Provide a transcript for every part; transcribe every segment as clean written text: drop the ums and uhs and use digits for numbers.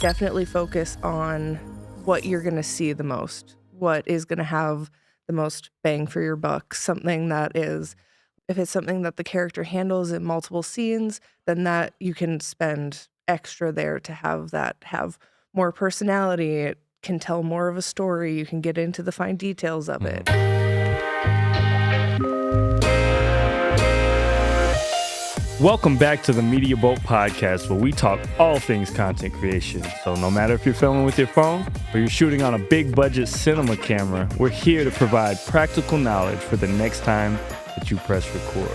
Definitely focus on what you're going to see the most, what is going to have the most bang for your buck. Something that is, if it's something that the character handles in multiple scenes, then that you can spend extra there to have that have more personality. It can tell more of a story. You can get into the fine details of it. Welcome back to the Media Boat Podcast, where we talk all things content creation. So no matter if you're filming with your phone or you're shooting on a big budget cinema camera, we're here to provide practical knowledge for the next time that you press record.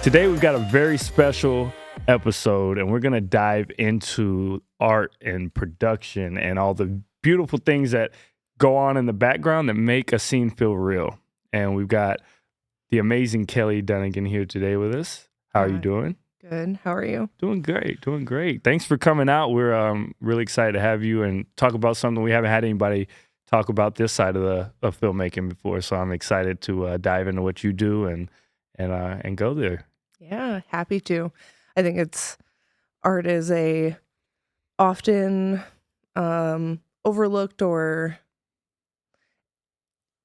Today we've got a very special episode, and we're going to dive into art and production and all the beautiful things that go on in the background that make a scene feel real. And we've got the amazing Kelly Dunnigan here today with us. How are you doing? Good. How are you? Doing great. Thanks for coming out. We're really excited to have you and talk about something we haven't had anybody talk about this side of filmmaking before. So I'm excited to dive into what you do and go there. Yeah, happy to. I think art is a often overlooked, or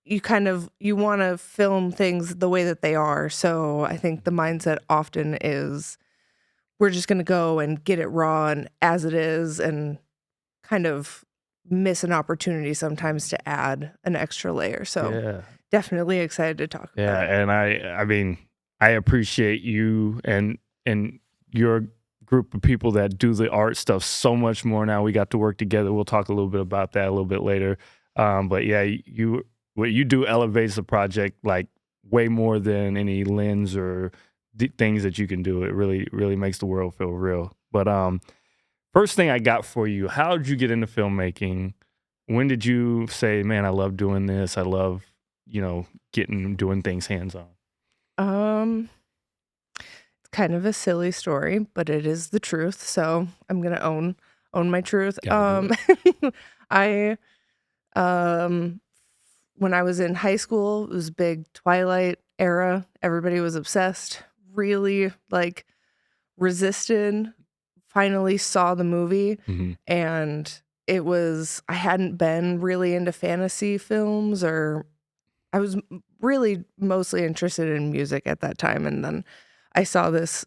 you want to film things the way that they are. So I think the mindset often is we're just going to go and get it raw and as it is, and kind of miss an opportunity sometimes to add an extra layer. So Definitely excited to talk about it. And I mean, I appreciate you and your group of people that do the art stuff so much more now. We got to work together. We'll talk a little bit about that a little bit later. But yeah, what you do elevates the project like way more than any lens or things that you can do. It really makes the world feel real. But first thing I got for you, how did you get into filmmaking? When did you say, man, I love doing this. I love, doing things hands-on? It's kind of a silly story, but it is the truth. So I'm gonna own my truth. I when I was in high school, it was big Twilight era. Everybody was obsessed, really resisted, finally saw the movie. Mm-hmm. And I hadn't been really into fantasy films, or I was really mostly interested in music at that time. And then I saw this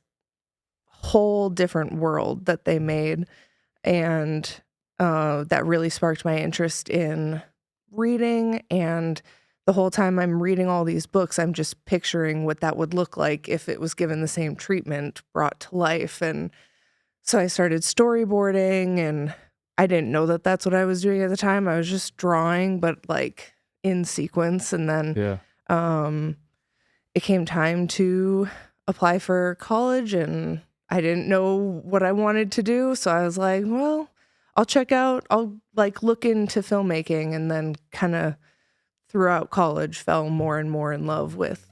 whole different world that they made, and that really sparked my interest in reading. And the whole time I'm reading all these books, I'm just picturing what that would look like if it was given the same treatment, brought to life. And so I started storyboarding, and I didn't know that that's what I was doing at the time. I was just drawing, but in sequence. And then it came time to apply for college, and I didn't know what I wanted to do. So I was like, well, I'll look into filmmaking. And then kind of throughout college fell more and more in love with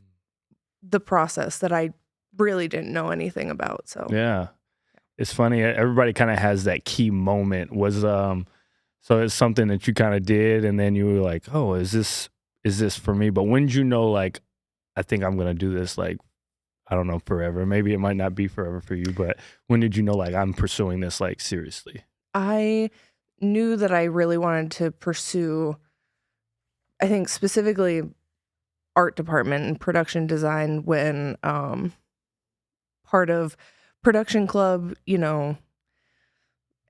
the process that I really didn't know anything about. So yeah, it's funny. Everybody kind of has that key moment. So it's something that you kind of did, and then you were like, oh, is this for me? But when did you know, I think I'm going to do this, I don't know, forever. Maybe it might not be forever for you, but when did you know, I'm pursuing this, seriously? I knew that I really wanted to pursue, I think specifically art department and production design, when part of production club,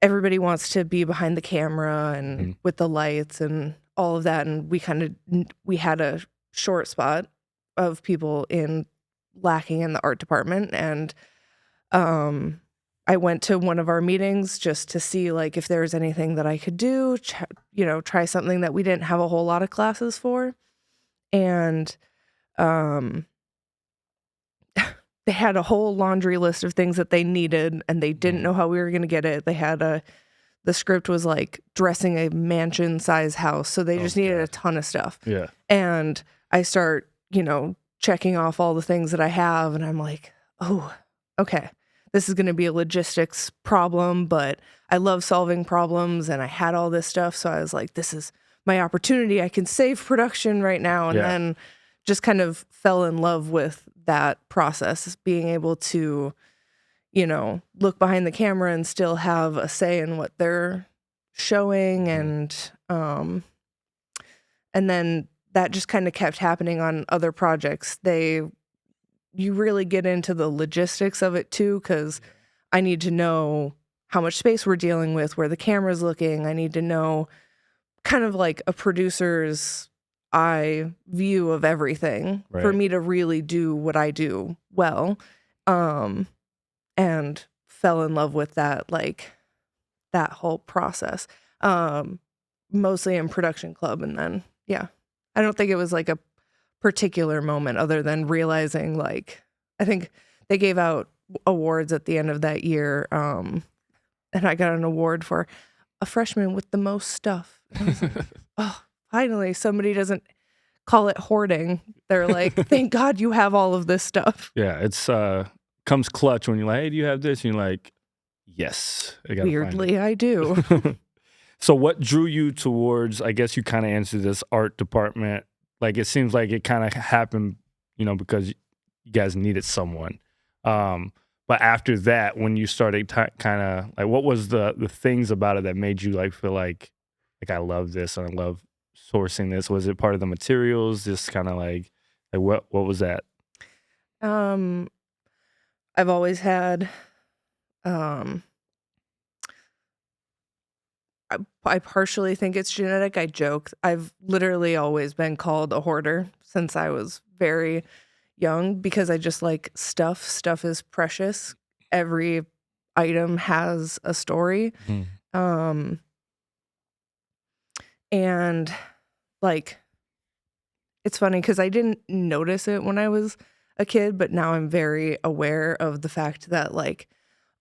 everybody wants to be behind the camera and with the lights and all of that. And we had a short spot of people lacking in the art department. And I went to one of our meetings just to see if there was anything that I could do, try something that we didn't have a whole lot of classes for. And they had a whole laundry list of things that they needed, and they didn't know how we were going to get it. They had the script was dressing a mansion size house. So they just needed a ton of stuff. Yeah. And I start, checking off all the things that I have. And I'm like, oh, okay, this is going to be a logistics problem, but I love solving problems. And I had all this stuff. So I was like, this is my opportunity. I can save production right now. And then just kind of fell in love with that process, being able to, look behind the camera and still have a say in what they're showing. And then that just kind of kept happening on other projects. You really get into the logistics of it too, because I need to know how much space we're dealing with, where the camera's looking. I need to know kind of like a producer's eye view of everything for me to really do what I do well. And fell in love with that, like that whole process. Mostly in production club. And then, I don't think it was like a particular moment other than realizing, like, I think they gave out awards at the end of that year. And I got an award for a freshman with the most stuff. I was like, oh, finally somebody doesn't call it hoarding. They're like, thank God you have all of this stuff. Yeah, it's comes clutch when you're like, hey, do you have this? And you're like, yes. Weirdly, I do. So what drew you towards, I guess you kind of answered this, art department? Like, it seems like it kind of happened, because you guys needed someone. But after that, when you started kind of, like, what was the things about it that made you, like, feel like I love this and I love sourcing this? Was it part of the materials? Just kind of like what was that? I've always had, I partially think it's genetic. I joke. I've literally always been called a hoarder since I was very young because I just like stuff. Stuff is precious. Every item has a story. And like, it's funny because I didn't notice it when I was a kid, but now I'm very aware of the fact that like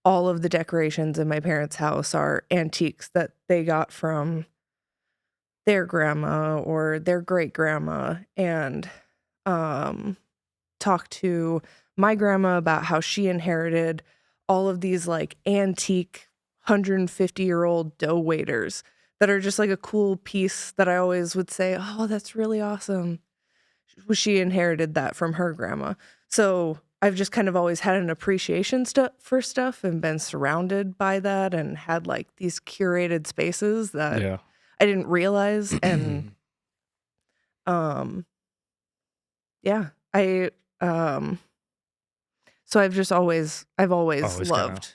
all of the decorations in my parents' house are antiques that they got from their grandma or their great grandma, and talked to my grandma about how she inherited all of these like antique 150-year-old dough waiters that are just like a cool piece that I always would say, oh, that's really awesome. She inherited that from her grandma. So I've just kind of always had an appreciation for stuff and been surrounded by that and had like these curated spaces that I didn't realize. And so I've always loved,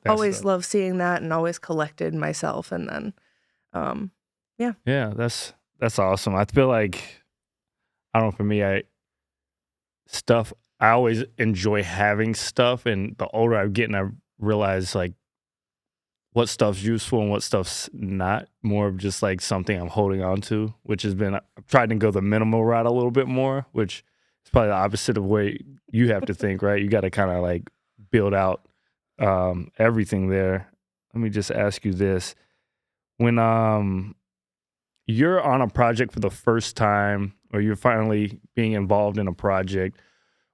always loved seeing that and always collected myself. And then, that's awesome. I feel like, I don't know, for me, I always enjoy having stuff, and the older I get, and I realize like what stuff's useful and what stuff's not, more of just like something I'm holding on to, which has been, I've tried to go the minimal route a little bit more, which is probably the opposite of way you have to think, right? You got to kind of like build out everything there. Let me just ask you this. When you're on a project for the first time, or you're finally being involved in a project,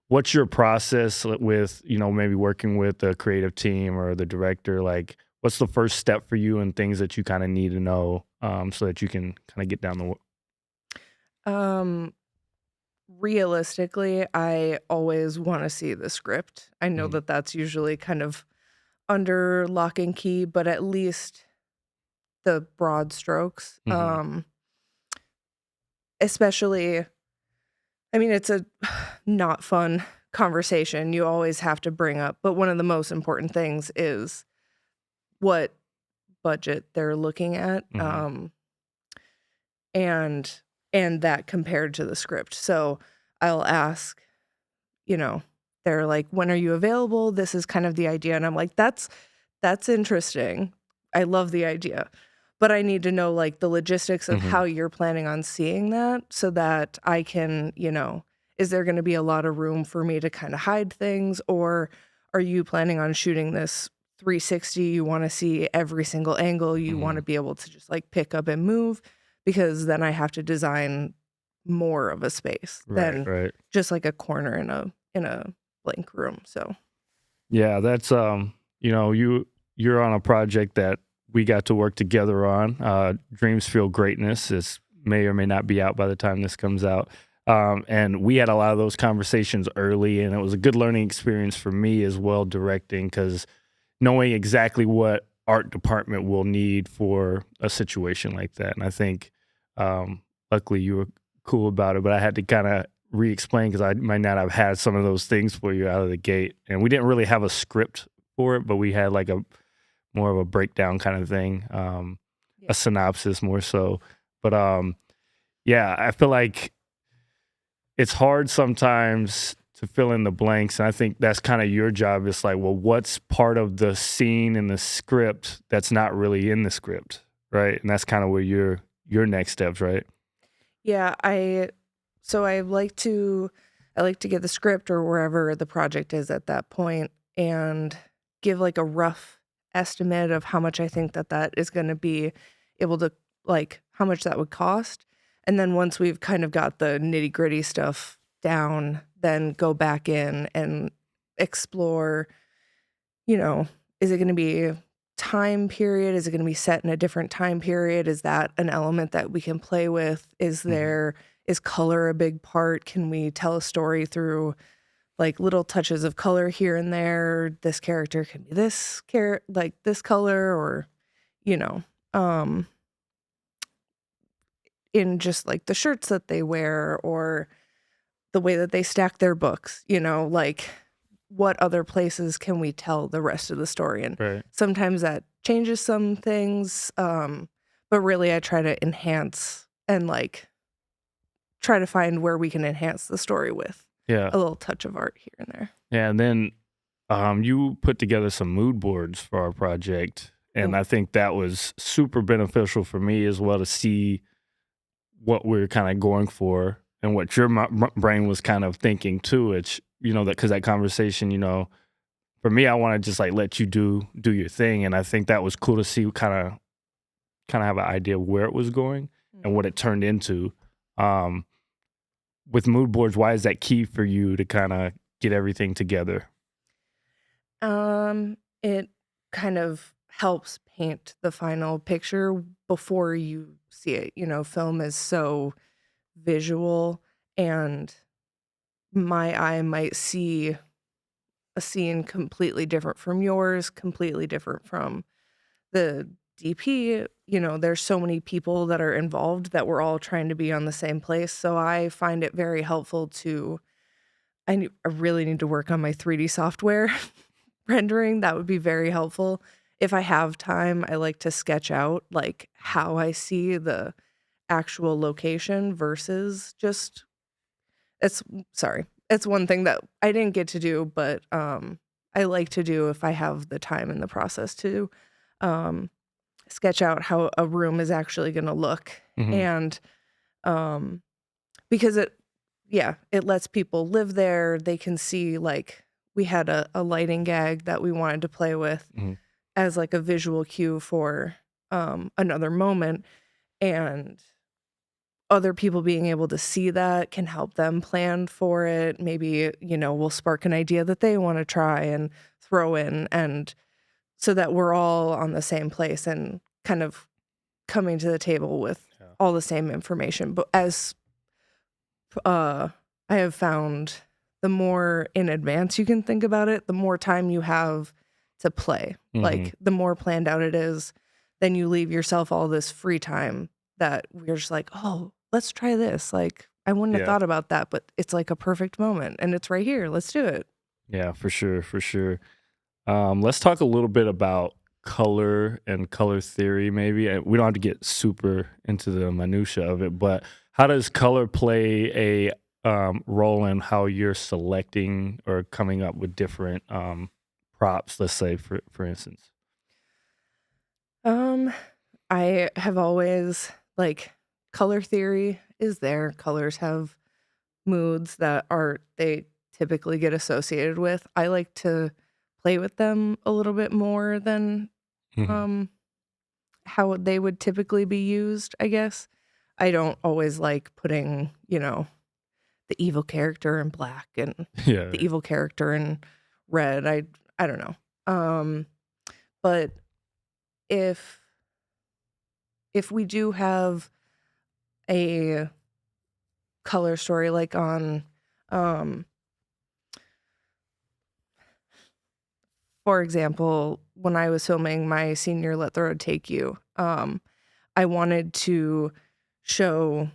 what's your process with, maybe working with the creative team or the director? Like, what's the first step for you and things that you kind of need to know so that you can kind of get down the realistically, I always want to see the script. I know that that's usually kind of under lock and key, but at least the broad strokes. Especially, I mean, it's a not fun conversation you always have to bring up, but one of the most important things is what budget they're looking at, and that compared to the script. So I'll ask, they're like, when are you available? This is kind of the idea. And I'm like, that's interesting. I love the idea. But I need to know like the logistics of how you're planning on seeing that so that I can, is there going to be a lot of room for me to kind of hide things? Or are you planning on shooting this 360? You want to see every single angle. You want to be able to just like pick up and move, because then I have to design more of a space than just like a corner in a blank room. So yeah, that's you're on a project that we got to work together on. Dreams Feel Greatness. This may or may not be out by the time this comes out. And we had a lot of those conversations early, and it was a good learning experience for me as well, directing, because knowing exactly what art department will need for a situation like that. And I think, luckily, you were cool about it, but I had to kind of re-explain because I might not have had some of those things for you out of the gate. And we didn't really have a script for it, but we had like a more of a breakdown kind of thing, Yeah. a synopsis more so. But yeah, I feel like it's hard sometimes to fill in the blanks. And I think that's kind of your job. It's like, well, what's part of the scene in the script that's not really in the script, right? And that's kind of where your next steps, right? Yeah, I like to get the script or wherever the project is at that point and give like a rough estimate of how much I think that is going to be able to, like, how much that would cost. And then once we've kind of got the nitty-gritty stuff down, then go back in and explore, you know, is it going to be time period? Is it going to be set in a different time period? Is that an element that we can play with? Hmm. Is color a big part? Can we tell a story through like little touches of color here and there? This character can be like this color, or, you know, um in just like the shirts that they wear or the way that they stack their books, like what other places can we tell the rest of the story? And Right. sometimes that changes some things, but really I try to enhance and like try to find where we can enhance the story with Yeah. a little touch of art here and there. Yeah. And then you put together some mood boards for our project. And Thank I think that was super beneficial for me as well to see what we're kind of going for and what your brain was kind of thinking too. It's, that because that conversation, for me, I want to just like let you do your thing. And I think that was cool to see kind of have an idea of where it was going you. and what it turned into. Um, with mood boards, why is that key for you to kind of get everything together? It kind of helps paint the final picture before you see it. Film is so visual, and my eye might see a scene completely different from yours, completely different from the DP. There's so many people that are involved that we're all trying to be on the same place. So I find it very helpful to, I really need to work on my 3D software rendering. That would be very helpful. If I have time, I like to sketch out like how I see the actual location versus just it's sorry. It's one thing that I didn't get to do, but I like to do if I have the time in the process to um sketch out how a room is actually going to look. Hmm. And um because it lets people live there. They can see, like, we had a lighting gag that we wanted to play with Hmm. as like a visual cue for another moment, and other people being able to see that can help them plan for it. Maybe, we'll spark an idea that they want to try and throw in, and so that we're all on the same place and kind of coming to the table with Yeah. all the same information. But as uh I have found, the more in advance you can think about it, the more time you have to play. Hmm. Like, the more planned out it is, then you leave yourself all this free time that we're just like, "Oh, let's try this." Like, I wouldn't have Yeah. thought about that, but it's like a perfect moment and it's right here. Let's do it. Yeah, for sure. For sure. Let's talk a little bit about color and color theory, maybe. And we don't have to get super into the minutia of it, but how does color play a role in how you're selecting or coming up with different props? Let's say, for instance. Um I have always, like, color theory is there. Colors have moods that are they typically get associated with. I like to play with them a little bit more than Hmm. um how they would typically be used, I guess. I don't always like putting, the evil character in black and Yeah. the Yeah. evil character in red. I don't know. But if we do have a color story, like on, um, for example, when I was filming my senior Let the Road Take You, I wanted to show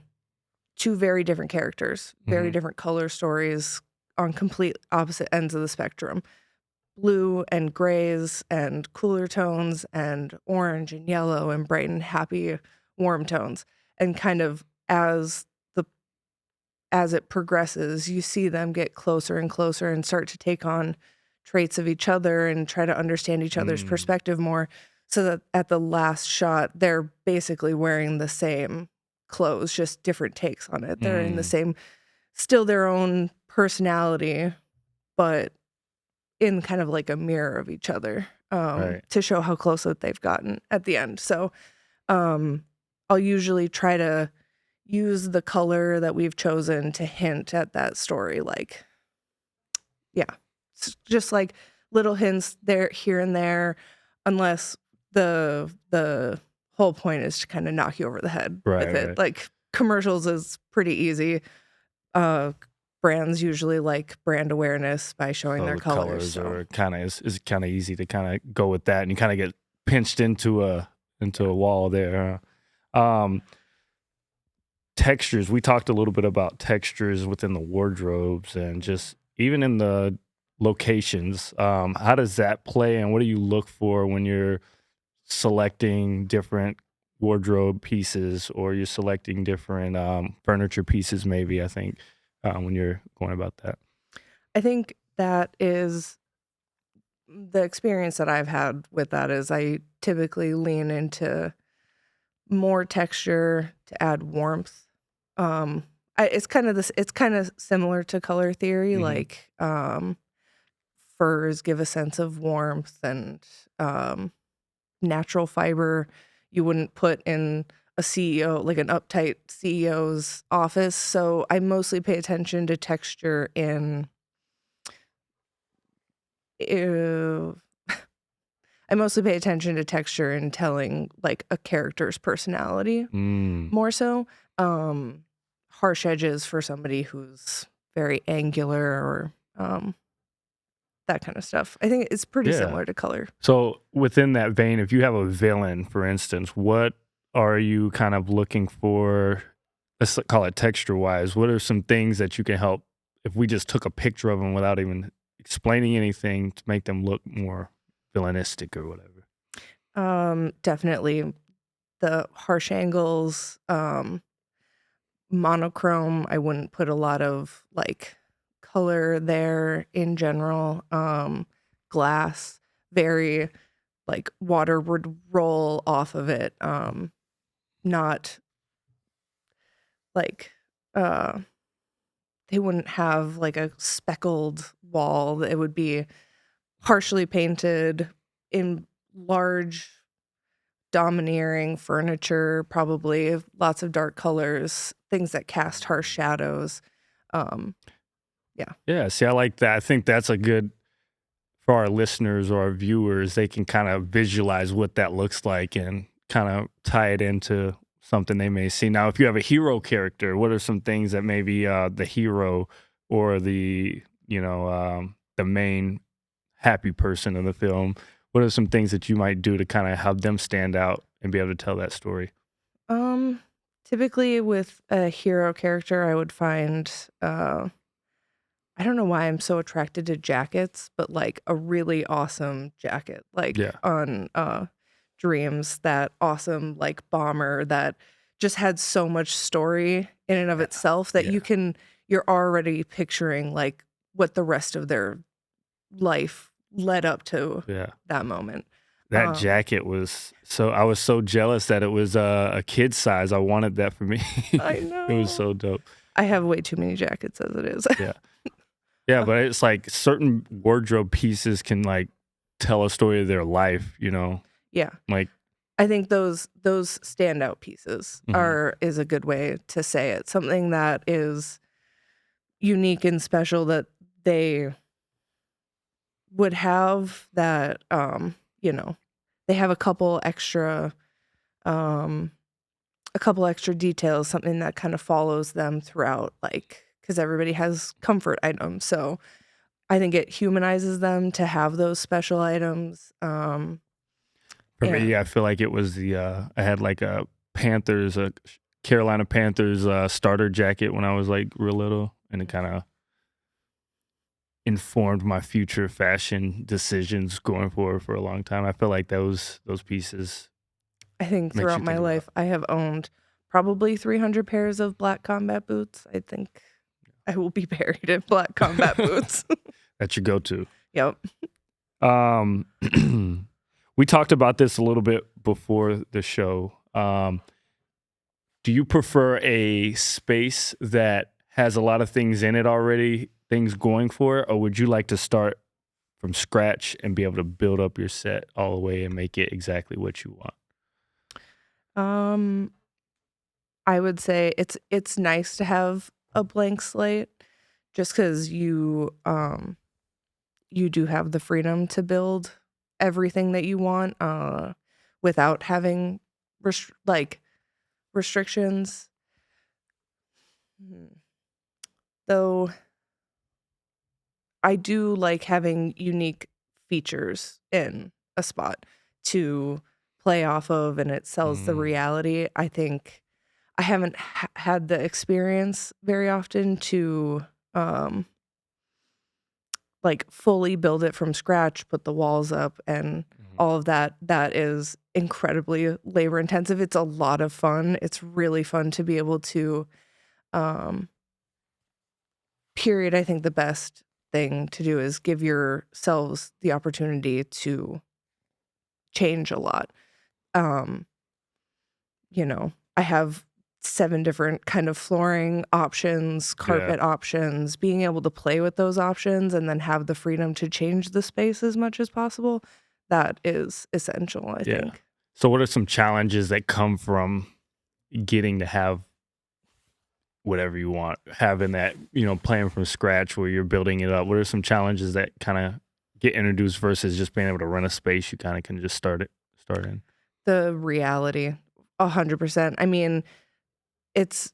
two very different characters, very Hmm. different color stories on complete opposite ends of the spectrum. Blue and grays and cooler tones and orange and yellow and bright and happy warm tones. And kind of the as it progresses, you see them get closer and closer and start to take on traits of each other and try to understand each other's Mm. perspective more, so that at the last shot they're basically wearing the same clothes, just different takes on it. They're in the Mm. same, still their own personality, but in kind of like a mirror of each other, Right. to show how close that they've gotten at the end. So um, I'll usually try to use the color that we've chosen to hint at that story. Like, yeah, just like little hints there, here and there, unless the whole point is to kind of knock you over the head Right. with it. Right. Like commercials is pretty easy. Uh, Brands usually like brand awareness by showing So their the colors. colors So are kind of is kind of easy to kind of go with that, and you kind of get pinched into a wall there. Textures. We talked a little bit about textures within the wardrobes and just even in the locations. How does that play, and what do you look for when you're selecting different wardrobe pieces or you're selecting different furniture pieces? Maybe I think when you're going about that. I think that is the experience that I've had with that is I typically lean into more texture to add warmth. It's kind of this. It's kind of similar to color theory. Hmm. Like furs give a sense of warmth and um, natural fiber. You wouldn't put in a CEO, like an uptight CEO's office. So I mostly pay attention to texture in. Ew, I mostly pay attention to texture and telling like a character's personality Mm. more so. Um, Harsh edges for somebody who's very angular or that kind of stuff. I think it's pretty Yeah. similar to color. So within that vein, if you have a villain, for instance, what are you kind of looking for? Let's call it texture wise. What are some things that you can help if we just took a picture of them without even explaining anything to make them look more villainistic or whatever? Definitely the harsh angles, monochrome. I wouldn't put a lot of like color there in general. Glass, very like water would roll off of it. Not like uh they wouldn't have like a speckled wall. It would be partially painted in large domineering furniture, probably lots of dark colors, things that cast harsh shadows. Um, yeah. Yeah. See, I like that. I think that's a good for our listeners or our viewers. They can kind of visualize what that looks like and kind of tie it into something they may see. Now, if you have a hero character, what are some things that maybe the hero or the main happy person in the film, what are some things that you might do to kind of have them stand out and be able to tell that story? Um, Typically with a hero character, I would find I don't know why I'm so attracted to jackets, but like a really awesome jacket, like Yeah. on Dreams, that awesome like bomber that just had so much story in and of Yeah. itself that Yeah. you're already picturing like what the rest of their life led up to Yeah. that moment. That Um, jacket was so I was so jealous that it was a kid size. I wanted that for me. I It was know. so dope. I have way too many jackets as it is. Yeah. Yeah, but it's like certain wardrobe pieces can like tell a story of their life, you know? Yeah. Like, I think those standout pieces mhm, are is a good way to say it. Something that is unique and special that they would have that you know, they have a couple extra um a couple extra details, something that kind of follows them throughout, like, because everybody has comfort items. So I think it humanizes them to have those special items. For me, And I feel like it was I had like a Carolina Panthers starter jacket when I was like real little, and it kind of informed my future fashion decisions going forward for a long time. I feel like those pieces I think makes throughout you my think about. life, I have owned probably 300 pairs of black combat boots. I think I will be buried in black combat boots. That's your go-to. Yep. Um, we talked about this a little bit before the show. Do you prefer a space that has a lot of things in it already, things going for it, or would you like to start from scratch and be able to build up your set all the way and make it exactly what you want? Um, I would say it's nice to have a blank slate just because you do have the freedom to build everything that you want without having like restrictions. Hmm. Though I do like having unique features in a spot to play off of, and it sells the Mm, reality. I think I haven't had the experience very often to um like fully build it from scratch, put the walls up and mhm. all of that. That is incredibly labor intensive. It's a lot of fun. It's really fun to be able to um period. I think the best thing to do is give yourselves the opportunity to change a lot. Um, I have 7 different kind of flooring options, Yeah, carpet options, being able to play with those options and then have the freedom to change the space as much as possible, that is essential, I yeah. think. So, what are some challenges that come from getting to have whatever you want, having that, playing from scratch where you're building it up? What are some challenges that kind of get introduced versus just being able to run a space you kind of can just start in? The reality, 100%. I mean, it's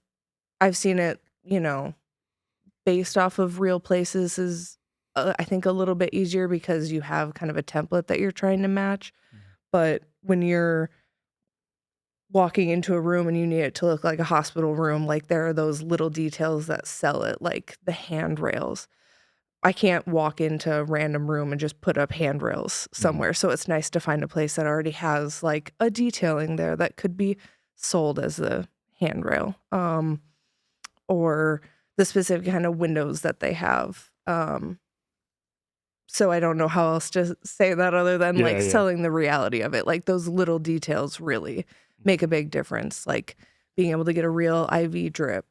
I've seen it, based off of real places is, I think a little bit easier because you have kind of a template that you're trying to match. But when you're walking into a room and you need it to look like a hospital room, like there are those little details that sell it, like the handrails. I can't walk into a random room and just put up handrails Mhm. somewhere. So it's nice to find a place that already has like a detailing there that could be sold as a handrail. Or the specific kind of windows that they have. So I don't know how else to say that other than Yeah, like yeah. selling the reality of it. Like those little details really make a big difference. Like being able to get a real IV drip.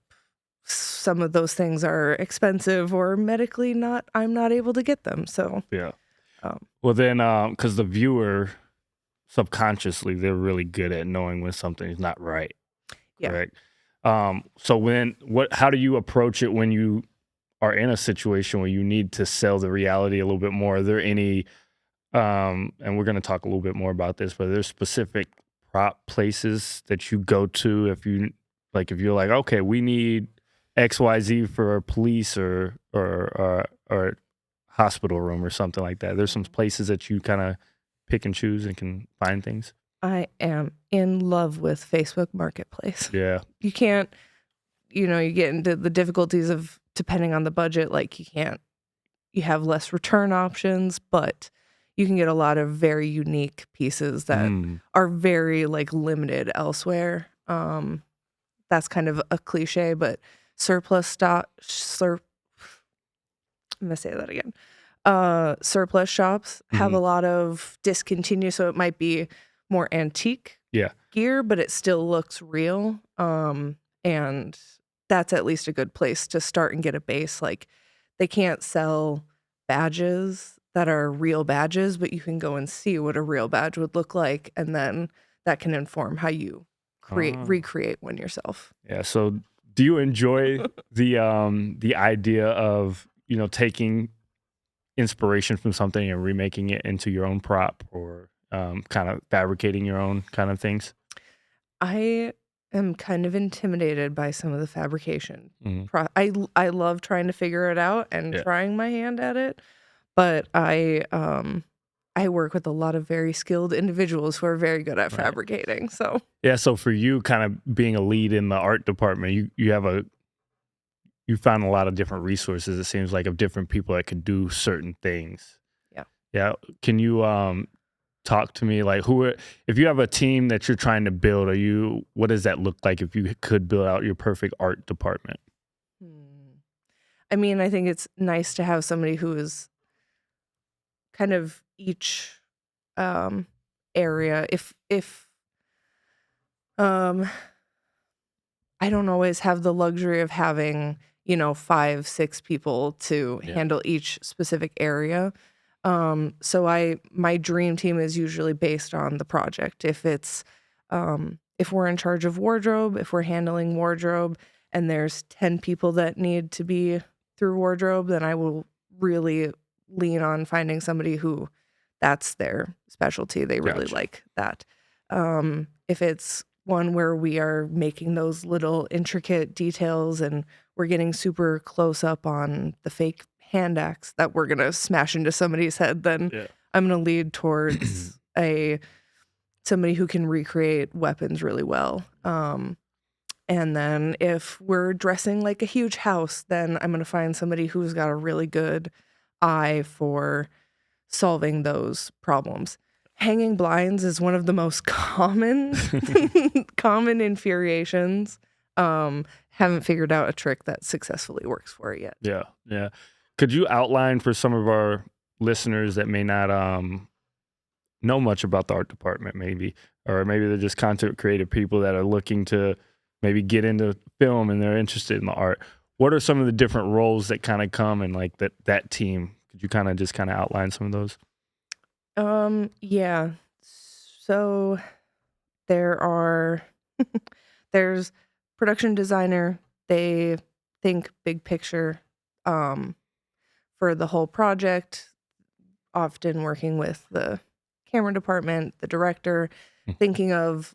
Some of those things are expensive or medically not, I'm not able to get them. So, Yeah. um, Well, then, because the viewer subconsciously, they're really good at knowing when something is not right, yeah. correct? So how do you approach it when you are in a situation where you need to sell the reality a little bit more? Are there any, and we're going to talk a little bit more about this, but there's specific prop places that you go to if you're like, okay, we need XYZ for a police or hospital room or something like that. There's some Mhm. places that you kind of pick and choose and can find things. I am in love with Facebook Marketplace. Yeah. You can't, you get into the difficulties of depending on the budget, like you have less return options, but you can get a lot of very unique pieces that Mm. are very like limited elsewhere. That's kind of a cliche, but surplus stock, I'm gonna say that again. Surplus shops have Hmm. a lot of discontinued, so it might be more antique Yeah. gear, but it still looks real. And that's at least a good place to start and get a base. Like they can't sell badges that are real badges, but you can go and see what a real badge would look like, and then that can inform how you Oh. recreate one yourself. Yeah. So do you enjoy the idea of, taking inspiration from something and remaking it into your own prop or kind of fabricating your own kind of things? I am kind of intimidated by some of the fabrication. Mhm. I love trying to figure it out and Yeah. trying my hand at it, but I work with a lot of very skilled individuals who are very good at Right. fabricating. So Yeah, so for you kind of being a lead in the art department, you found a lot of different resources, it seems like, of different people that could do certain things. yeah. Yeah. Can you talk to me like if you have a team that you're trying to build, what does that look like if you could build out your perfect art department? Hmm. I mean, I think it's nice to have somebody who is kind of each um area. If um I don't always have the luxury of having, 5, 6 people to Yeah. handle each specific area. So my dream team is usually based on the project. If we're in charge of wardrobe, if we're handling wardrobe and there's 10 people that need to be through wardrobe, then I will really lean on finding somebody who that's their specialty. They really Gotcha. like that. If it's one where we are making those little intricate details and we're getting super close up on the fake hand axe that we're gonna smash into somebody's head, then Yeah. I'm gonna lead towards a somebody who can recreate weapons really well. And then if we're dressing like a huge house, then I'm gonna find somebody who's got a really good eye for solving those problems. Hanging blinds is one of the most common common infuriations. Haven't figured out a trick that successfully works for it yet. Yeah, yeah. Could you outline for some of our listeners that may not know much about the art department, maybe, or maybe they're just content creative people that are looking to maybe get into film and they're interested in the art? What are some of the different roles that kind of come in like that team? Could you kind of just kind of outline some of those? Yeah. So there are there's production designer. They think big picture um for the whole project, often working with the camera department, the director, Mm. thinking of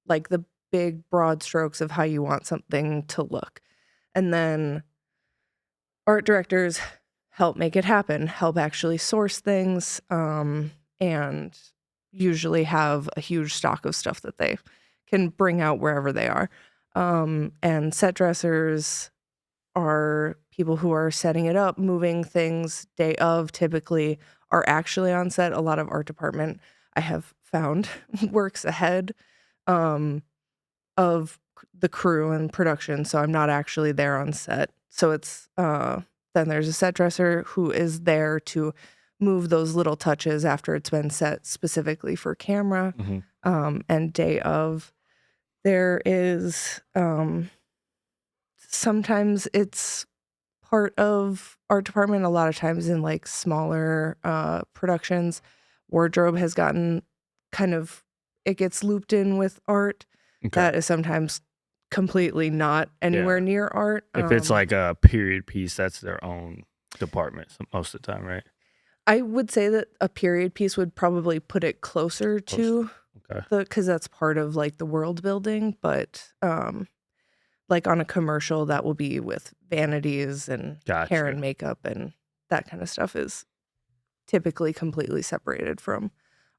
like the big broad strokes of how you want something to look. And then art directors help make it happen, help actually source things, and usually have a huge stock of stuff that they can bring out wherever they are. And set dressers are people who are setting it up, moving things day of, typically are actually on set. A lot of art department I have found works ahead um, of the crew and production, so I'm not actually there on set. So it's then there's a set dresser who is there to move those little touches after it's been set specifically for camera. Mhm. And day of, there is sometimes it's part of art department. A lot of times in like smaller productions, wardrobe has gotten kind of it gets looped in with art. Okay. That is sometimes completely not anywhere Yeah. near art. If it's like a period piece, that's their own department most of the time, right? I would say that a period piece would probably put it closer Close. to Okay. because that's part of like the world building, but like on a commercial that will be with vanities and hair Gotcha. and makeup and that kind of stuff is typically completely separated from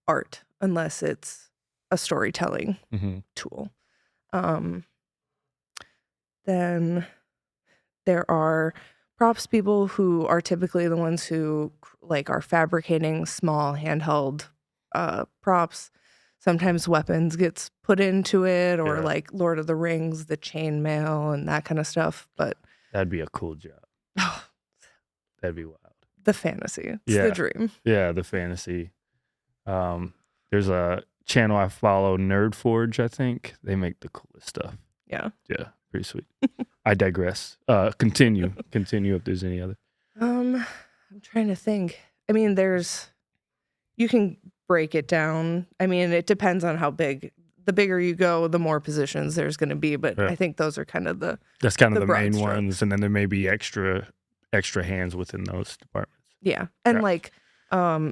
art unless it's a storytelling Hmm. tool. Um, then there are props people who are typically the ones who like are fabricating small handheld props. Sometimes weapons gets put into it or Yeah. like Lord of the Rings, the chainmail and that kind of stuff. But That'd be a cool job. That'd be wild. the fantasy, it's the Yeah. dream. Yeah. The fantasy. Um, there's a channel I follow, Nerd Forge, I think. They make the coolest stuff. Yeah. Yeah. Pretty sweet. I digress. Continue. Continue if there's any other. I'm trying to think. I mean, you can break it down. I mean, it depends on how big. The bigger you go, the more positions there's going to be. But Yeah. I think those are kind of That's kind of the the broad main strokes. ones. And then there may be extra hands within those departments. Yeah. And Gotcha. like,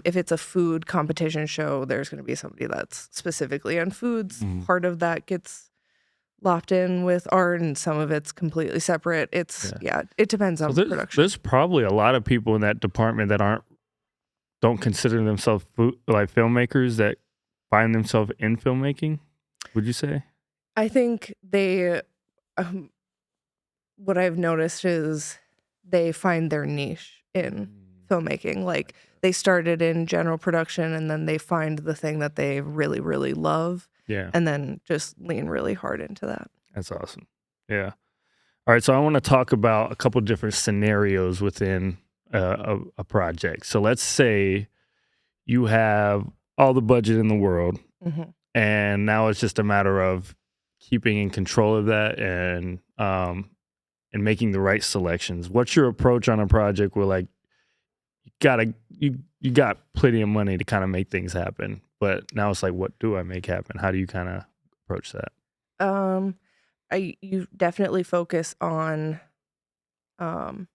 if it's a food competition show, there's going to be somebody that's specifically on foods. Mhm. Part of that gets lopped in with art and some of it's completely separate. It's it depends So on production. there's probably a lot of people in that department that don't consider themselves like filmmakers that find themselves in filmmaking. Would you say? I think um, what I've noticed is they find their niche in filmmaking. Like they started in general production and then they find the thing that they really, really love Yeah, and then just lean really hard into that. that's awesome. Yeah. All right, so I want to talk about a couple different scenarios within a project. So let's say you have all the budget in the world, Hmm. and now it's just a matter of keeping in control of that and making the right selections. What's your approach on a project where like you got plenty of money to kind of make things happen, but now it's like, what do I make happen? How do you kind of approach that? Um, you definitely focus on um,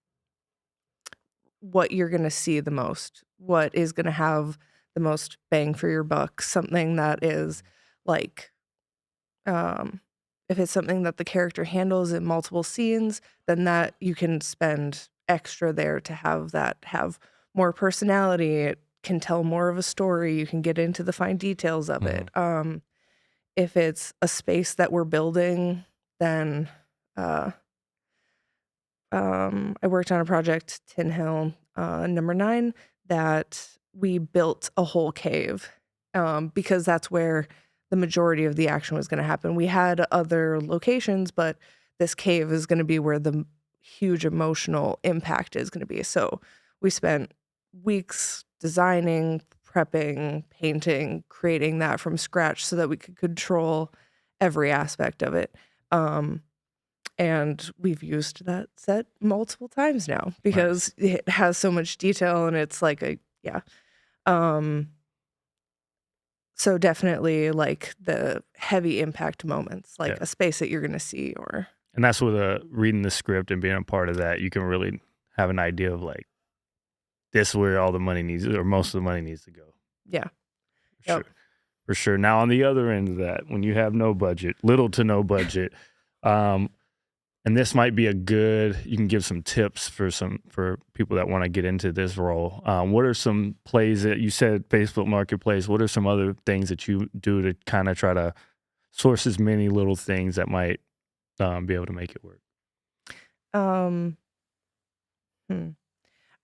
what you're going to see the most, what is going to have the most bang for your buck, something that is like um, if it's something that the character handles in multiple scenes, then that you can spend extra there to have that have more personality. It can tell more of a story. You can get into the fine details of Mhm. it. If it's a space that we're building, then uh, I worked on a project, Tin Hill #9, that we built a whole cave because that's where the majority of the action was going to happen. We had other locations, but this cave is going to be where the huge emotional impact is going to be. So we spent weeks designing, prepping, painting, creating that from scratch so that we could control every aspect of it. Um, and we've used that set multiple times now Nice. because it has so much detail and it's like a yeah. Um, so definitely like the heavy impact moments, like Yeah. a space that you're gonna see or And that's with reading the script and being a part of that, you can really have an idea of like this is where all the money needs or most of the money needs to go. yeah. For Yep. sure. For sure. Now on the other end of that, when you have no budget, little to no budget, um, and this might be you can give some tips for people that want to get into this role. What are some plays that you said Facebook Marketplace? What are some other things that you do to kind of try to source as many little things that might be able to make it work? Um, hmm.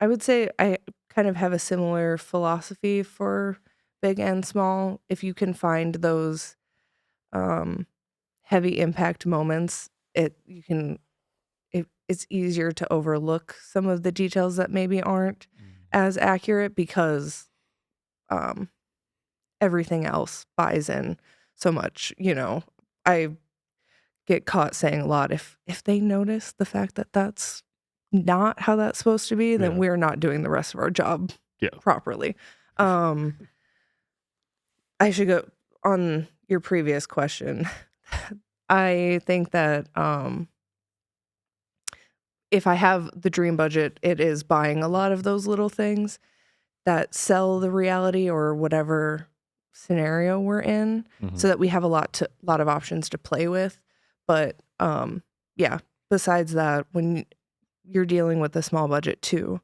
I would say I kind of have a similar philosophy for big and small. If you can find those um heavy impact moments, it's easier to overlook some of the details that maybe aren't as accurate because um, everything else buys in so much. I get caught saying a lot if they notice the fact that that's not how that's supposed to be, then Yeah. we're not doing the rest of our job Yeah. properly. Um, I should go on your previous question. I think that if I have the dream budget, it is buying a lot of those little things that sell the reality or whatever scenario we're in Mhm. so that we have a lot of options to play with. But yeah, besides that, when you're dealing with a small budget too,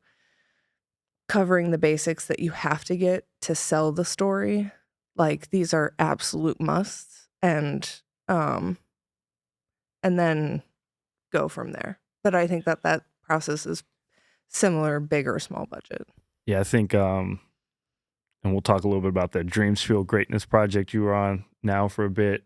covering the basics that you have to get to sell the story, like these are absolute musts um and then go from there. But I think that that process is similar, big or small budget. Yeah, I think, and we'll talk a little bit about that Dreams Fuel Greatness project you were on now for a bit.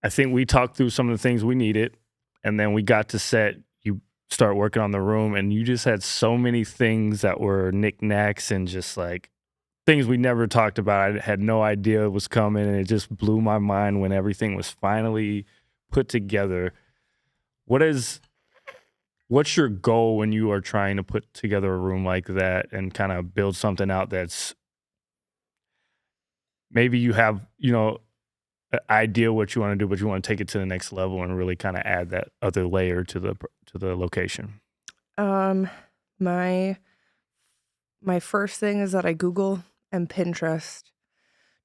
I think we talked through some of the things we needed, and then we got to set. You start working on the room, and you just had so many things that were knickknacks and just like things we never talked about. I had no idea it was coming, and it just blew my mind when everything was finally put together. What is what's your goal when you are trying to put together a room like that and kind of build something out that's maybe you have, idea what you want to do, but you want to take it to the next level and really kind of add that other layer to the location. Um, my my first thing is that I Google and Pinterest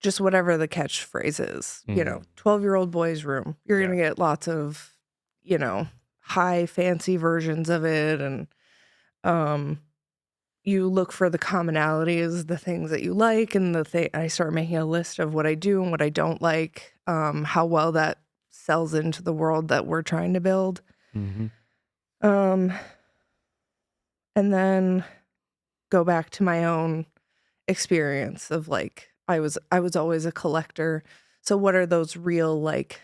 just whatever the catchphrase is, 12-year-old boy's room. You're going to get lots of, high fancy versions of it. And you look for the commonalities, the things that you like. And I start making a list of what I do and what I don't like, how well that sells into the world that we're trying to build. Mm-hmm. And then go back to my own experience of like, I was always a collector. So what are those real, like,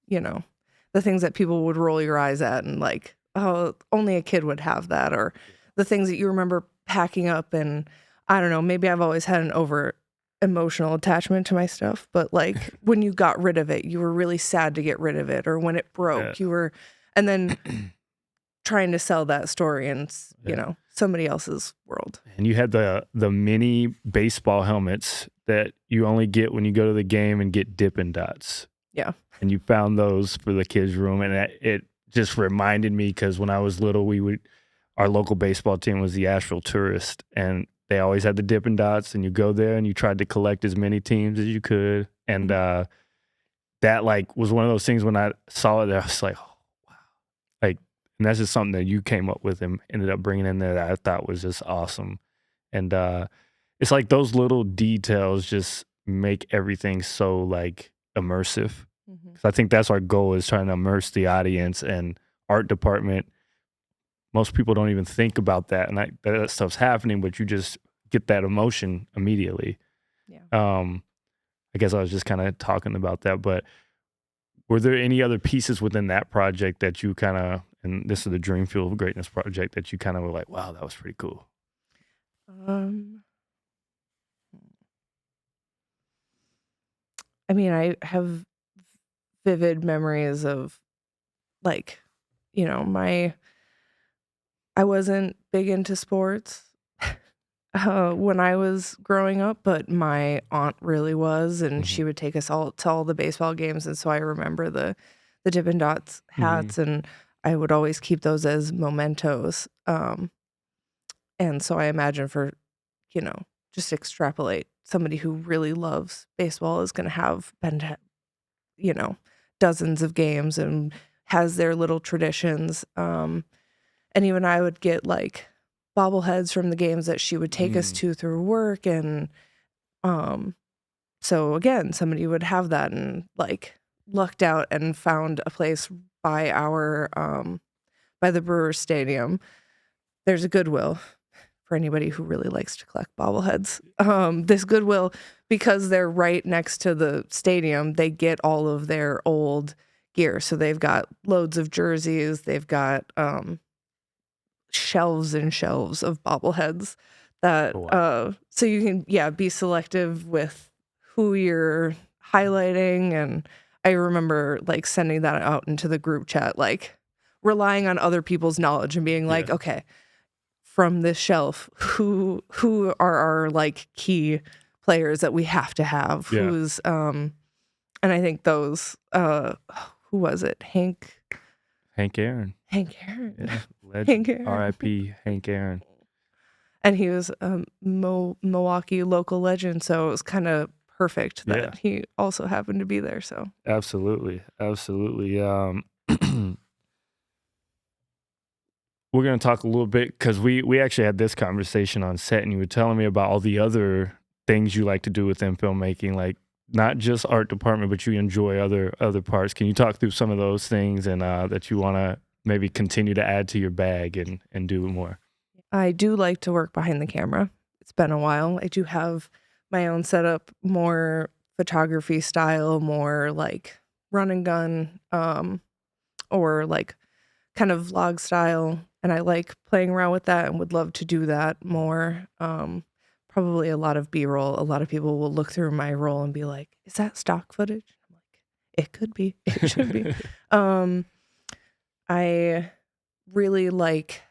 the things that people would roll your eyes at and like, oh, only a kid would have that, or the things that you remember packing up. And I don't know, maybe I've always had an over emotional attachment to my stuff, but like when you got rid of it, you were really sad to get rid of it, or when it broke, you were, and then trying to sell that story in, somebody else's world. And you had the mini baseball helmets that you only get when you go to the game and get Dippin' Dots. Yeah. And you found those for the kids' room, and it just reminded me, because when I was little, our local baseball team was the Asheville Tourist, and they always had the Dippin' Dots, and you go there and you tried to collect as many teams as you could. And that like was one of those things when I saw it, I was like, oh, wow. Like, and that's just something that you came up with and ended up bringing in there that I thought was just awesome. And it's like those little details just make everything so like immersive. Because I think that's our goal, is trying to immerse the audience. And art department, most people don't even think about that, and that stuff's happening, but you just get that emotion immediately. Yeah. I guess I was just kind of talking about that, but were there any other pieces within that project that you kind of, and this is the Dream Field of Greatness project, that you kind of were like, wow, that was pretty cool? I mean, I have vivid memories of like, I wasn't big into sports when I was growing up, but my aunt really was, and she would take us all to all the baseball games. And so I remember the Dippin' Dots hats, and I would always keep those as mementos. And so I imagine for, just extrapolate, somebody who really loves baseball is going to have been to, dozens of games and has their little traditions. And even I would get like bobbleheads from the games that she would take us to through work. And so again, somebody would have that and like lucked out and found a place by our by the Brewers Stadium. There's a Goodwill for anybody who really likes to collect bobbleheads. This Goodwill, because they're right next to the stadium, they get all of their old gear. So they've got loads of jerseys. They've got shelves and shelves of bobbleheads that so you can be selective with who you're highlighting. And I remember like sending that out into the group chat, like relying on other people's knowledge and being like, okay, from this shelf, who are our like key players that we have to have, who's and I think those who was it, Hank Aaron. Legend. R.I.P. Hank Aaron. And he was a Milwaukee local legend, so it was kind of perfect that he also happened to be there. So absolutely. We're going to talk a little bit, because we actually had this conversation on set, and you were telling me about all the other things you like to do within filmmaking, like not just art department, but you enjoy other parts. Can you talk through some of those things and that you want to maybe continue to add to your bag and do more? I do like to work behind the camera. It's been a while. I do have my own setup, more photography style, more like run and gun, or like kind of vlog style. And I like playing around with that and would love to do that more. Probably a lot of B-roll. A lot of people will look through my roll and be like, is that stock footage? I'm like, it could be. It should be. I really like,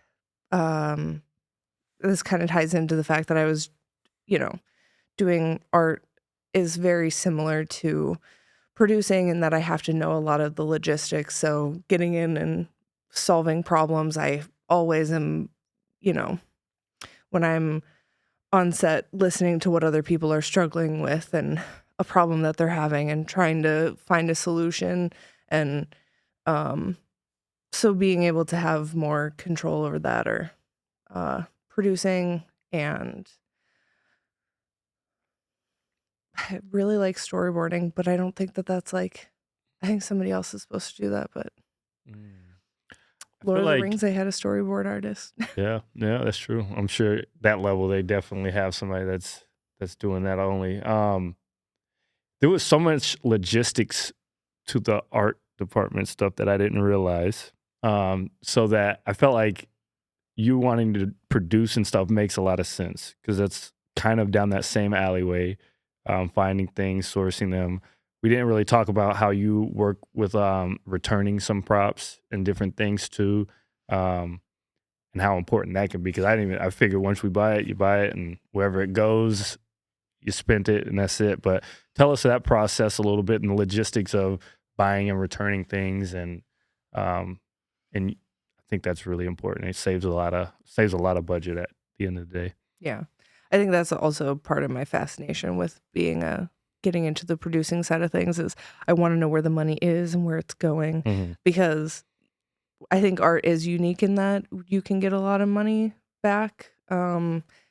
this kind of ties into the fact that I was, doing art is very similar to producing, in that I have to know a lot of the logistics. So getting in and solving problems, I always am, when I'm on set listening to what other people are struggling with and a problem that they're having and trying to find a solution. And so being able to have more control over that, or producing. And I really like storyboarding, but I don't think that that's like, I think somebody else is supposed to do that. But Mm. I Lord feel of the like, Rings, they had a storyboard artist. yeah, that's true. I'm sure that level they definitely have somebody that's doing that only. There was so much logistics to the art department stuff that I didn't realize. So that I felt like you wanting to produce and stuff makes a lot of sense because that's kind of down that same alleyway, finding things, sourcing them. We didn't really talk about how you work with returning some props and different things too, and how important that can be. Because I figured once we buy it, you buy it, and wherever it goes, you spent it, and that's it. But tell us that process a little bit and the logistics of buying and returning things, um, and I think that's really important. It saves a lot of budget at the end of the day. Yeah. I think that's also part of my fascination with being getting into the producing side of things is I want to know where the money is and where it's going, Mm-hmm. because I think art is unique in that you can get a lot of money back.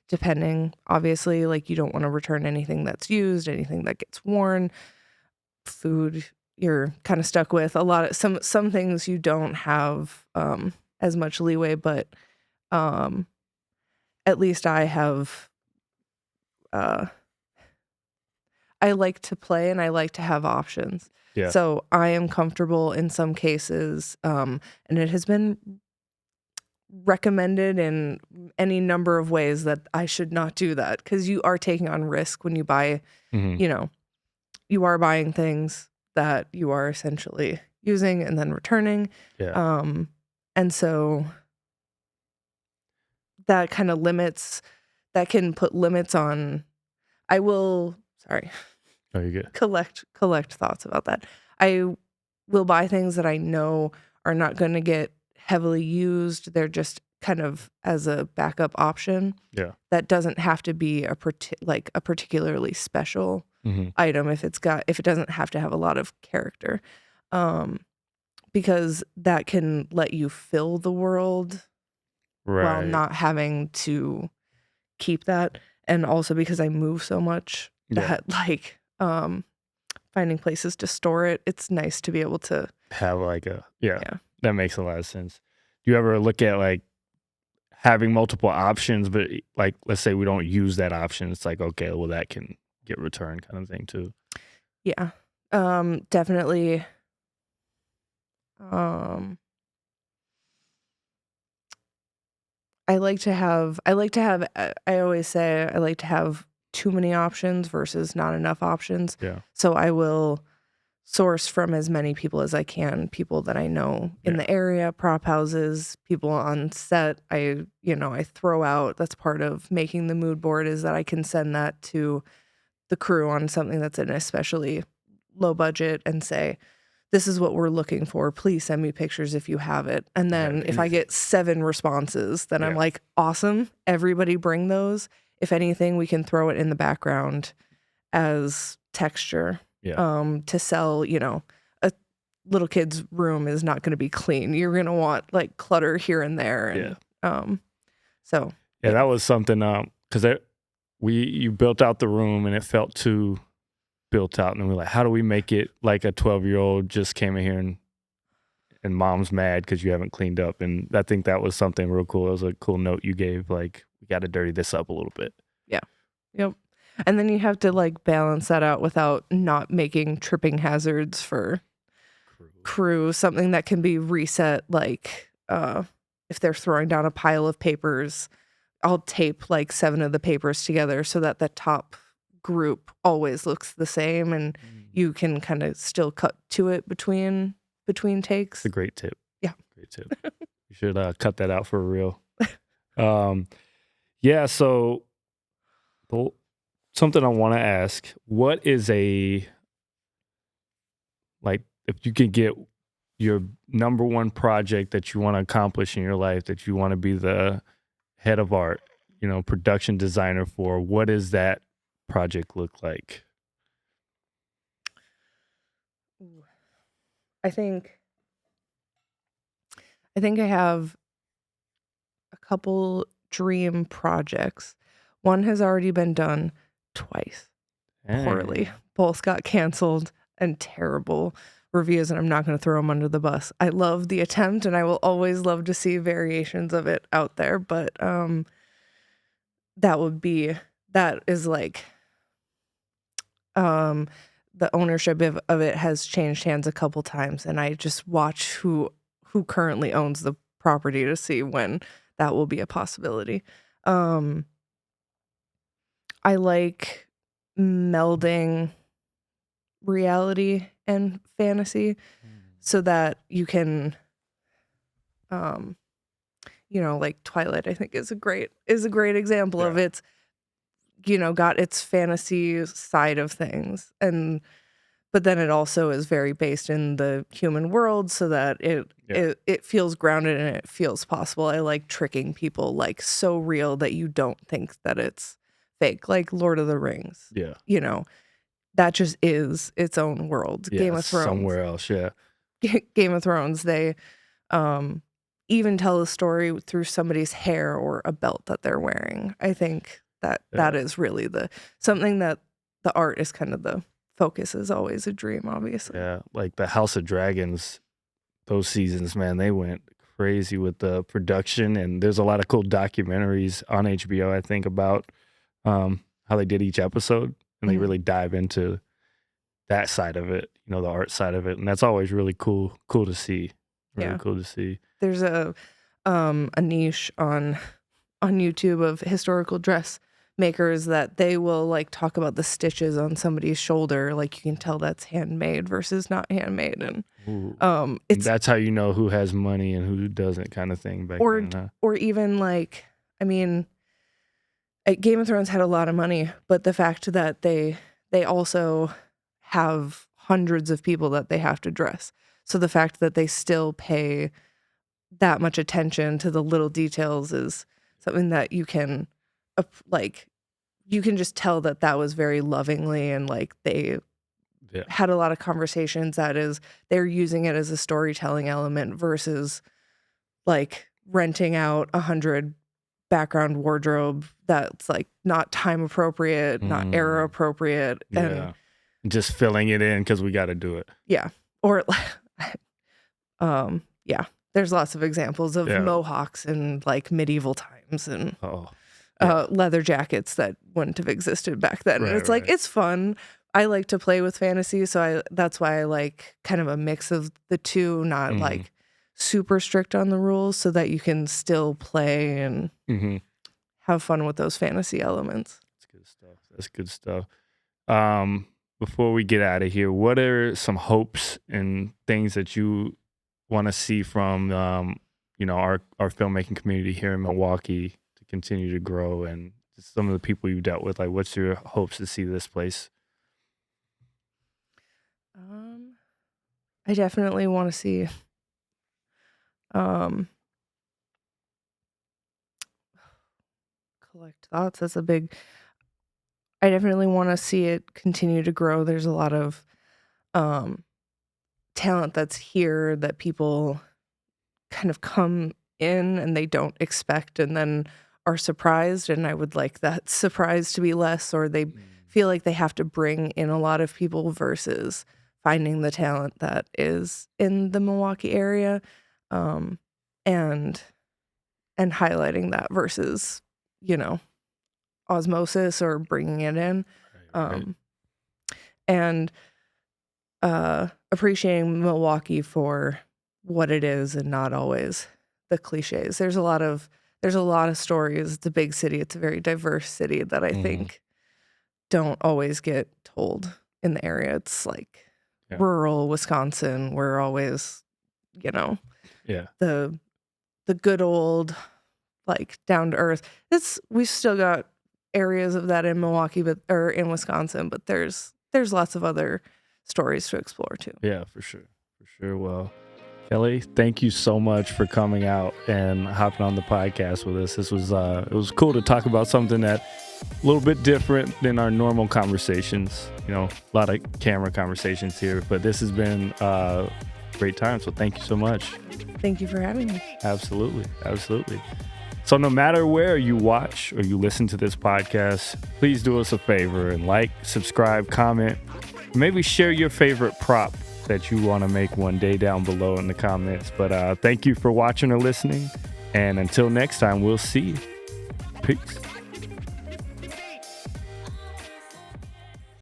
Depending, obviously, like you don't want to return anything that's used, anything that gets worn, food you're kind of stuck with. A lot of some things you don't have as much leeway, but um at least I have uh I like to play and I like to have options. Yeah. So I am comfortable in some cases, and it has been recommended in any number of ways that I should not do that, because you are taking on risk when you buy, Mm-hmm. you know, you are buying things that you are essentially using and then returning. Yeah. Um, and so that kind of limits, that can put limits on, I will, sorry, Oh, you good? collect thoughts about that. I will buy things that I know are not going to get heavily used. They're just kind of as a backup option. Yeah. That doesn't have to be like a particularly special Mm-hmm. item if it doesn't have to have a lot of character. Um, because that can let you fill the world while Right. not having to keep that. And also because I move so much Yeah. that like finding places to store it, it's nice to be able to. Have like yeah, Yeah. that makes a lot of sense. Do you ever look at like having multiple options, but like let's say we don't use that option, it's like okay, well that can get returned kind of thing too. Yeah. Definitely. Um I always say I like to have too many options versus not enough options. Yeah. So I will source from as many people as I can, people that I know in Yeah. the area, prop houses, people on set. I throw out, that's part of making the mood board, is that I can send that to the crew on something that's an especially low budget and say, this is what we're looking for. Please send me pictures if you have it. And Yeah. then if I get 7 responses, then I'm Yeah. like, awesome. Everybody bring those. If anything, we can throw it in the background as texture, Yeah. to sell, a little kid's room is not going to be clean. You're going to want like clutter here and there. Yeah. And so Yeah, that was something because you built out the room and it felt too built out, and we're like, how do we make it like a 12-year-old just came in here and mom's mad because you haven't cleaned up, and I think that was something real cool. It was a cool note you gave, like we got to dirty this up a little bit. yeah. Yep. And then you have to like balance that out without not making tripping hazards for crew, something that can be reset, like if they're throwing down a pile of papers, I'll tape like 7 of the papers together so that the top group always looks the same, and you can kind of still cut to it between takes. It's a great tip. Yeah. Great tip. You should cut that out for real. Yeah, so something I want to ask, what is like if you could get your number one project that you want to accomplish in your life, that you want to be the head of art, production designer for. What does that project look like? Ooh. I think I have a couple dream projects. One has already been done twice, poorly. Dang. Both got canceled and terrible reviews, and I'm not going to throw them under the bus. I love the attempt, and I will always love to see variations of it out there, but that is like the ownership of it has changed hands a couple times, and I just watch who currently owns the property to see when that will be a possibility. I like melding reality and fantasy so that you can like Twilight, I think is a great example of Yeah. its got its fantasy side of things, and but then it also is very based in the human world so that it feels grounded and it feels possible. I like tricking people like so real that you don't think that it's fake, like Lord of the Rings. Yeah. That just is its own world. Yeah. Game of Thrones. Somewhere else. Yeah. Game of Thrones, they even tell a story through somebody's hair or a belt that they're wearing. I think that is really something that the art is kind of the focus, is always a dream, obviously. Yeah. Like the House of Dragons, those seasons, man, they went crazy with the production, and there's a lot of cool documentaries on HBO, I think, about how they did each episode, and they really dive into that side of it, the art side of it, and that's always really cool to see. Really cool to see. There's a niche on YouTube of historical dress makers that they will like talk about the stitches on somebody's shoulder, like you can tell that's handmade versus not handmade, and it's that's how you know who has money and who doesn't, kind of thing back then, huh? Or even like, I mean, Game of Thrones had a lot of money, but the fact that they also have hundreds of people that they have to dress, so the fact that they still pay that much attention to the little details is something that you can just tell that was very lovingly, and like they had a lot of conversations that is they're using it as a storytelling element versus like renting out 100 background wardrobe that's like not time appropriate, not era appropriate, and just filling it in because we got to do it. Yeah. Or there's lots of examples of mohawks in like medieval times and leather jackets that wouldn't have existed back then. And it's like, it's fun. I like to play with fantasy, so that's why I like kind of a mix of the two, not like super strict on the rules, so that you can still play and have fun with those fantasy elements. That's good stuff. Before we get out of here, what are some hopes and things that you want to see from our filmmaking community here in Milwaukee to continue to grow, and just some of the people you've dealt with? Like, what's your hopes to see this place? I definitely want to see collect thoughts. That's a big. I definitely want to see it continue to grow. There's a lot of talent that's here that people kind of come in and they don't expect and then are surprised, and I would like that surprise to be less, or they feel like they have to bring in a lot of people versus finding the talent that is in the Milwaukee area, and highlighting that versus osmosis or bringing it in. And appreciating Milwaukee for what it is and not always the cliches. There's a lot of stories. It's a big city. It's a very diverse city that I think don't always get told in the area. It's like rural Wisconsin. We're always, the good old, like down to earth. We've still got areas of that in Milwaukee, or in Wisconsin, but there's lots of other stories to explore too. Yeah, for sure. Well, Kelly, thank you so much for coming out and hopping on the podcast with us. This was it was cool to talk about something that a little bit different than our normal conversations. You know, a lot of camera conversations here, but this has been a great time. So thank you so much. Thank you for having me. Absolutely. Absolutely. So no matter where you watch or you listen to this podcast, please do us a favor and like, subscribe, comment, maybe share your favorite prop that you want to make one day down below in the comments. But thank you for watching or listening. And until next time, we'll see you. Peace.